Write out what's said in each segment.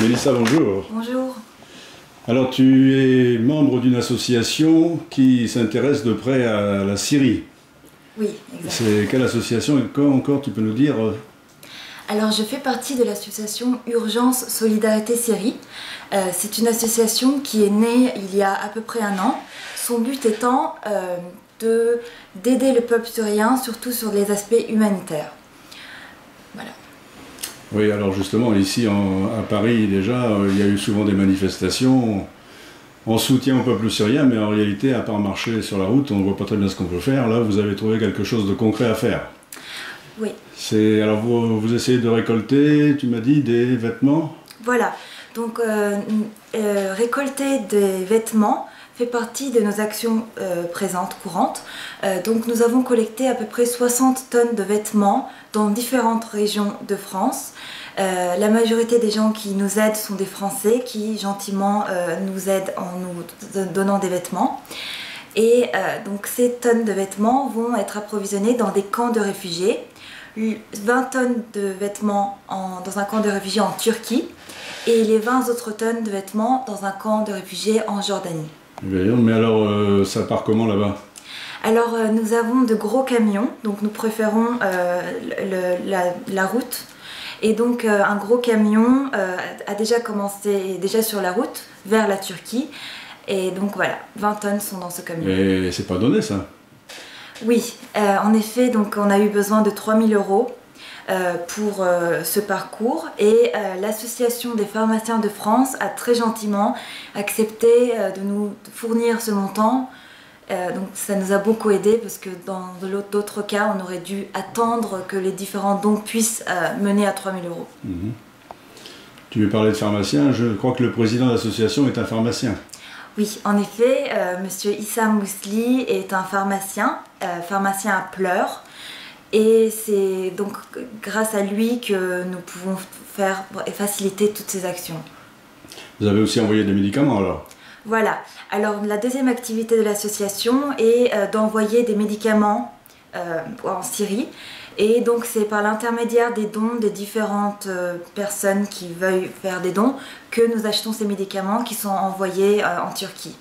Mélissa, bonjour. Bonjour. Alors, tu es membre d'une association qui s'intéresse de près à la Syrie. Oui, exactement. C'est quelle association et quand encore tu peux nous dire Alors, je fais partie de l'association Urgence Solidarité Syrie. C'est une association qui est née il y a à peu près un an. Son but étant d'aider le peuple syrien, surtout sur les aspects humanitaires. Voilà. Oui, alors justement, ici à Paris, déjà, il y a eu souvent des manifestations en soutien au peuple syrien, mais en réalité, à part marcher sur la route, on ne voit pas très bien ce qu'on peut faire. Là, vous avez trouvé quelque chose de concret à faire. Oui. Alors, vous essayez de récolter, tu m'as dit, des vêtements? Voilà. Donc, récolter des vêtements fait partie de nos actions présentes, courantes. Donc nous avons collecté à peu près 60 tonnes de vêtements dans différentes régions de France. La majorité des gens qui nous aident sont des Français qui gentiment nous aident en nous donnant des vêtements. Et donc ces tonnes de vêtements vont être approvisionnées dans des camps de réfugiés. 20 tonnes de vêtements dans un camp de réfugiés en Turquie et les 20 autres tonnes de vêtements dans un camp de réfugiés en Jordanie. Mais alors, ça part comment là-bas? Alors, nous avons de gros camions, donc nous préférons la route. Et donc, un gros camion a déjà commencé, déjà sur la route, vers la Turquie. Et donc voilà, 20 tonnes sont dans ce camion. Et c'est pas donné ça? Oui, en effet, donc on a eu besoin de 3 000 € pour ce parcours et l'association des pharmaciens de France a très gentiment accepté de nous fournir ce montant. Donc ça nous a beaucoup aidé parce que dans d'autres cas on aurait dû attendre que les différents dons puissent mener à 3 000 €. Mmh. Tu veux parler de pharmacien, je crois que le président de l'association est un pharmacien. Oui, en effet, monsieur Issa Mousli est un pharmacien, pharmacien à Pleurs. Et c'est donc grâce à lui que nous pouvons faire et faciliter toutes ces actions. Vous avez aussi envoyé des médicaments alors? Voilà. Alors la deuxième activité de l'association est d'envoyer des médicaments en Syrie. Et donc c'est par l'intermédiaire des dons des différentes personnes qui veuillent faire des dons que nous achetons ces médicaments qui sont envoyés en Turquie.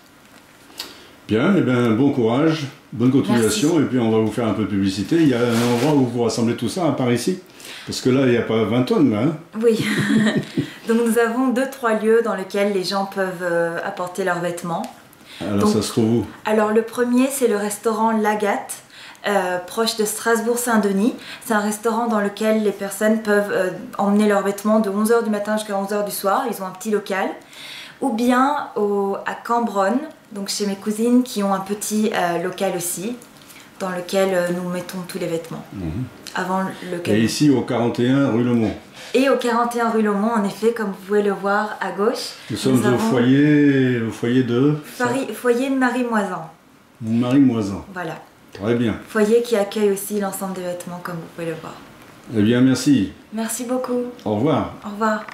Bien, et bien bon courage, bonne continuation. Merci. Et puis on va vous faire un peu de publicité. Il y a un endroit où vous rassemblez tout ça, à part ici? Parce que là, il n'y a pas 20 tonnes là. Hein? Oui. Donc nous avons 2-3 lieux dans lesquels les gens peuvent apporter leurs vêtements. Alors donc, ça se trouve où? Alors le premier, c'est le restaurant L'Agathe, proche de Strasbourg-Saint-Denis. C'est un restaurant dans lequel les personnes peuvent emmener leurs vêtements de 11 h du matin jusqu'à 11 h du soir. Ils ont un petit local. Ou bien à Cambronne, donc chez mes cousines qui ont un petit local aussi, dans lequel nous mettons tous les vêtements. Mmh. Avant le camion. Et ici au 41 rue Le Mont. Et au 41 rue Le Mont, en effet, comme vous pouvez le voir à gauche. Nous sommes au foyer de... Foyer de Marie Moisan. Marie Moisan. Voilà. Très bien. Foyer qui accueille aussi l'ensemble des vêtements, comme vous pouvez le voir. Eh bien, merci. Merci beaucoup. Au revoir. Au revoir.